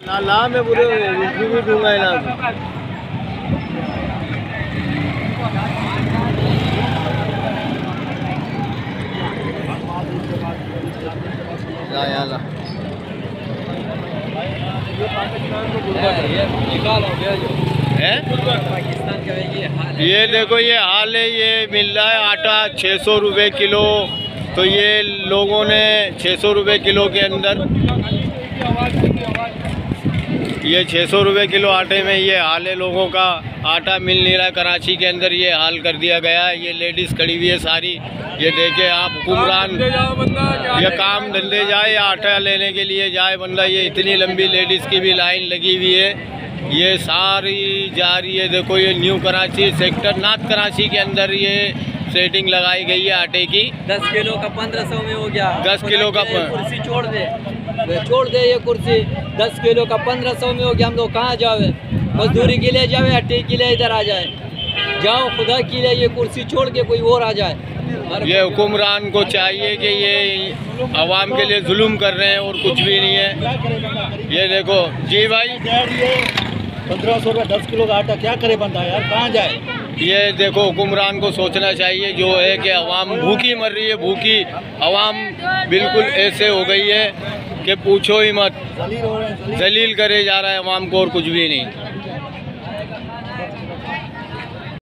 ला मैं पूरे भी दूंगा ना। ये देखो ये हाल है, ये मिल रहा है आटा 600 रुपये किलो। तो ये लोगों ने 600 रुपये किलो के अंदर, ये 600 रुपये किलो आटे में ये हाल है लोगों का। आटा मिल नहीं रहा है कराची के अंदर, ये हाल कर दिया गया है। ये लेडीज़ खड़ी हुई है सारी, ये देखे आप। हुक्मरान ये काम धंधे जाए या आटा लेने के लिए जाए बंदा, ये इतनी लंबी लेडीज़ की भी लाइन लगी हुई है। ये सारी जा रही है। देखो ये new Karachi sector north Karachi के अंदर ये सेटिंग लगाई गई है आटे की। 10 किलो का 1500 में हो गया। 10 किलो का कुर्सी छोड़ दे ये कुर्सी 10 किलो का 1500 में हो गया। हम लोग कहाँ जावे? मजदूरी के लिए जावे, आटे के लिए इधर आ जाए? जाओ खुदा के लिए, ये कुर्सी छोड़ के कोई और आ जाए। ये हुक्मरान को चाहिए कि ये आवाम के लिए जुल्म कर रहे हैं और कुछ भी नहीं है। ये देखो जी भाई, 1500 रुपये 10 किलो का आटा क्या करे बंदा यार, कहाँ जाए? ये देखो हुक्मरान को सोचना चाहिए जो है कि अवाम भूखी मर रही है। भूखी अवाम बिल्कुल ऐसे हो गई है कि पूछो ही मत। जलील करे जा रहा है अवाम को और कुछ भी नहीं।